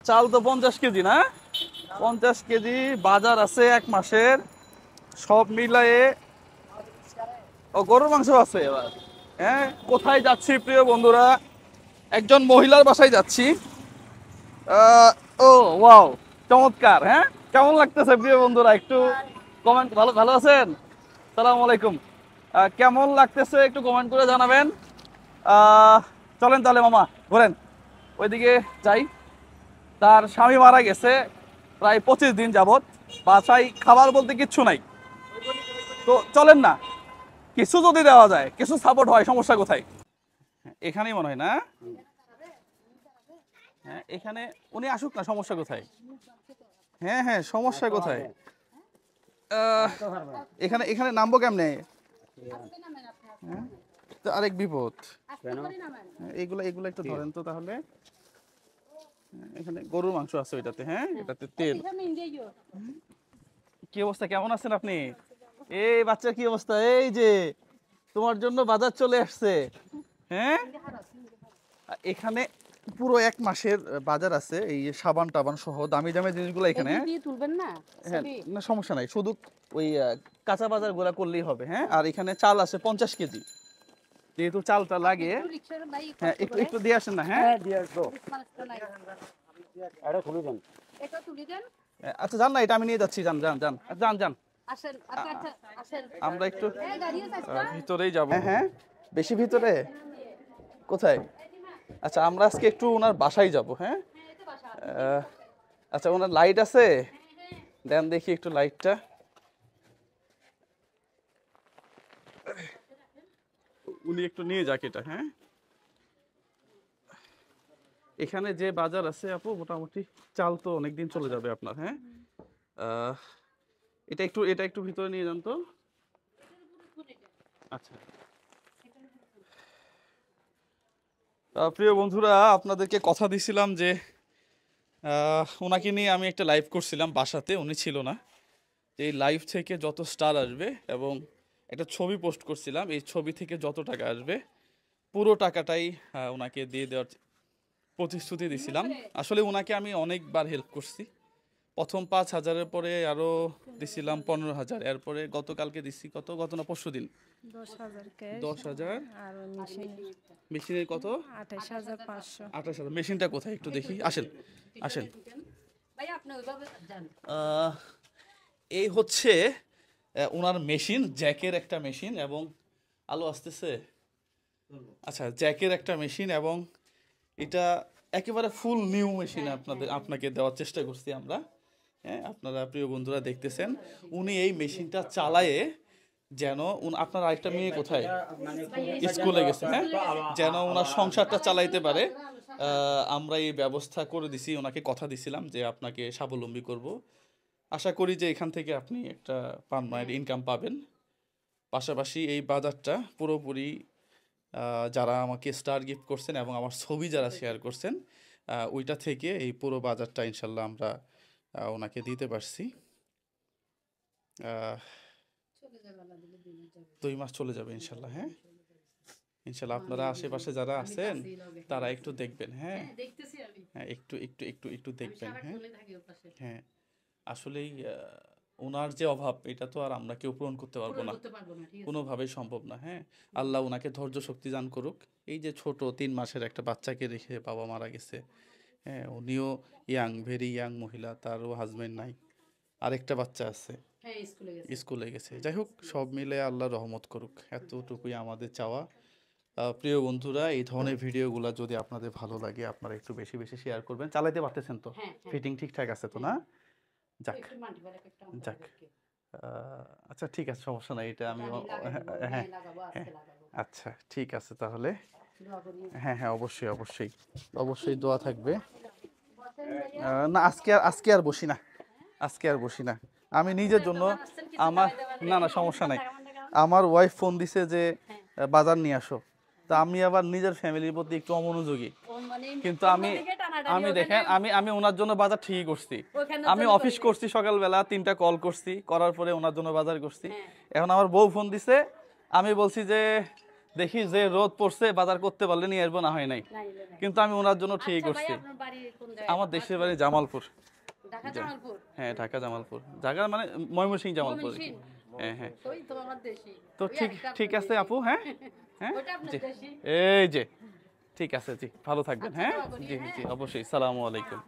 চাল তো 50 কেজি না, 50 কেজি বাজার আছে এক মাসের, সব মিলায়ে। ও গরুর মাংস আছে এবার। হ্যাঁ, কোথায় যাচ্ছি প্রিয় বন্ধুরা? একজন মহিলার বাসায় যাচ্ছি। ও ওয়াও, চমৎকার। হ্যাঁ, কেমন লাগতেছে প্রিয় বন্ধুরা? একটু কমেন্ট। ভালো ভালো আছেন? সালাম আলাইকুম। কেমন লাগতেছে একটু কমেন্ট করে জানাবেন। চলেন তাহলে মামা, ঘোরেন, ওইদিকে যাই। তার স্বামী মারা গেছে প্রায় 25 দিন যাবত, বাসায় খাবার বলতে কিচ্ছু নাই। তো চলেন না, কিছু যদি দেওয়া যায়, কিছু সাপোর্ট হয়, সমস্যা কোথায়? এখানেই মনে হয় না? হ্যাঁ, এখানে উনি আসুক না, সমস্যা কোথায়? হ্যাঁ হ্যাঁ, সমস্যা কোথায়? এখানে এখানে নামবো কেমনে? হ্যাঁ, তো আরেক বিপদ। এগুলো এগুলো একটু ধরেন তো তাহলে। এখানে গরুর মাংস আছে ওইটাতে। হ্যাঁ, এটাতে তেল। কি অবস্থা, কেমন আছেন আপনি? এই বাচ্চার কি অবস্থা? এই যে তোমার জন্য বাজার চলে আসছে। হ্যাঁ, এখানে পুরো এক মাসের বাজার আছে, এই সাবান টাবান সহ দামি দামি জিনিসগুলো এখানে। হ্যাঁ, না সমস্যা নাই, শুধু ওই কাঁচা বাজার গুলা করলেই হবে। হ্যাঁ, আর এখানে চাল আছে 50 কেজি, যেহেতু চালটা লাগে। হ্যাঁ, একটু একটু দিয়ে আসেন না। হ্যাঁ, আচ্ছা যান না, এটা আমি নিয়ে যাচ্ছি। যান যান যান যান যান, আমরা একটু ভিতরেই যাবো। হ্যাঁ হ্যাঁ, বেশি ভিতরে কোথায়? আচ্ছা, আমরা আজকে একটু ওনার বাসায় যাব। হ্যাঁ, আচ্ছা, ওনার লাইট আছে? দেন দেখি একটু লাইটটা। উনি একটু নিয়ে যাক এটা। হ্যাঁ, এখানে যে বাজার আছে আপু, মোটামুটি চাল তো অনেকদিন চলে যাবে আপনার। হ্যাঁ, এটা একটু ভিতরে নিয়ে যান তো। আচ্ছা, প্রিয় বন্ধুরা, আপনাদেরকে কথা দিছিলাম যে ওনাকে নিয়ে আমি একটা লাইভ করছিলাম বাসাতে, উনি ছিল না। এই লাইভ থেকে যত স্টার আসবে এবং একটা ছবি পোস্ট করছিলাম, এই ছবি থেকে যত টাকা আসবে পুরো টাকাটাই ওনাকে দিয়ে দেওয়ার প্রতিশ্রুতি দিছিলাম। আসলে ওনাকে আমি অনেকবার হেল্প করছি। প্রথম 5,000-এর পরে আরও দিছিলাম 15,000, এরপরে গতকালকে দিচ্ছি কত, গত না পরশু দিন 10,000। মেশিনের কত? 28,500। 28,000। মেশিনটা কোথায় একটু দেখি, আসেন আসেন। এই হচ্ছে ওনার মেশিন, জ্যাকের একটা মেশিন এবং আলো আসতেছে। আচ্ছা, জ্যাকের একটা মেশিন এবং এটা একেবারে ফুল নিউ মেশিন আপনাকে দেওয়ার চেষ্টা করছি আমরা। হ্যাঁ, আপনারা প্রিয় বন্ধুরা দেখতেছেন, উনি এই মেশিনটা চালায়ে যেন আপনার আরেকটা মেয়ে কোথায়? স্কুলে গেছে। হ্যাঁ, যেন ওনার সংসারটা চালাইতে পারে। আমরা এই ব্যবস্থা করে দিছি, ওনাকে কথা দিছিলাম যে আপনাকে স্বাবলম্বী করব। আশা করি যে এখান থেকে আপনি একটা পার্মানেন্ট ইনকাম পাবেন। পাশাপাশি এই বাজারটা পুরোপুরি যারা আমাকে স্টার গিফট করছেন এবং আমার ছবি যারা শেয়ার করছেন, ওইটা থেকে এই পুরো বাজারটা ইনশাল্লাহ আমরা ওনাকে দিতে পারছি। 2 মাস চলে যাবে ইনশাল্লাহ। হ্যাঁ, ইনশাল্লাহ আপনারা আশেপাশে যারা আছেন তারা একটু দেখবেন। হ্যাঁ হ্যাঁ, একটু একটু একটু একটু দেখবেন। হ্যাঁ হ্যাঁ, আসলেই ওনার যে অভাব, এটা তো আর আমরা কেউ পূরণ করতে পারবো না, কোনোভাবেই সম্ভব না। হ্যাঁ, আল্লাহ ওনাকে ধৈর্য শক্তি দান করুক। এই যে ছোট 3 মাসের একটা বাচ্চাকে রেখে বাবা মারা গেছে। হ্যাঁ, উনিও ইয়াং, ভেরি ইয়াং মহিলা, তারও হাজবেন্ড নাই, আরেকটা বাচ্চা আছে, স্কুলে গেছে। যাই হোক, সব মিলে আল্লাহ রহমত করুক, এতটুকুই আমাদের চাওয়া। প্রিয় বন্ধুরা, এই ধরনের ভিডিওগুলো যদি আপনাদের ভালো লাগে, আপনারা একটু বেশি বেশি শেয়ার করবেন। চালাইতে পারতেছেন তো? ফিটিং ঠিকঠাক আছে তো না? যাক যাক, আচ্ছা ঠিক আছে, সমস্যা নাই। এটা আমি হ্যাঁ হ্যাঁ, আচ্ছা ঠিক আছে তাহলে। হ্যাঁ হ্যাঁ, অবশ্যই অবশ্যই অবশ্যই দোয়া থাকবে। না, আজকে আর বসি না, আজকে আর বসি না। আমি নিজের জন্য আমার, না না সমস্যা নাই, আমার ওয়াইফ ফোন দিছে যে বাজার নিয়ে আসো, তা আমি আবার নিজের ফ্যামিলির প্রতি একটু অমনোযোগী। কিন্তু আমি দেখেন, আমি ওনার জন্য বাজার ঠিকই করছি। আমি অফিস করছি, সকালবেলা 3টা কল করছি, করার পরে ওনার জন্য বাজার করছি। এখন আমার বউ ফোন দিছে, আমি বলছি যে দেখি যে রোদ পড়ছে বাজার করতে পারলে নিয়ে আসবো, না হয় নাই, কিন্তু আমি ওনার জন্য ঠিক করছি। আমার দেশের বাড়ি জামালপুর। হ্যাঁ, ঢাকা জামালপুর, জায়গা মানে ময়মনসিংহ জামালপুর। হ্যাঁ হ্যাঁ, তো ঠিক ঠিক আছে আপু। হ্যাঁ হ্যাঁ জি, এই যে ঠিক আছে জি, ভালো থাকবেন। হ্যাঁ জি জি অবশ্যই, সালামু আলাইকুম।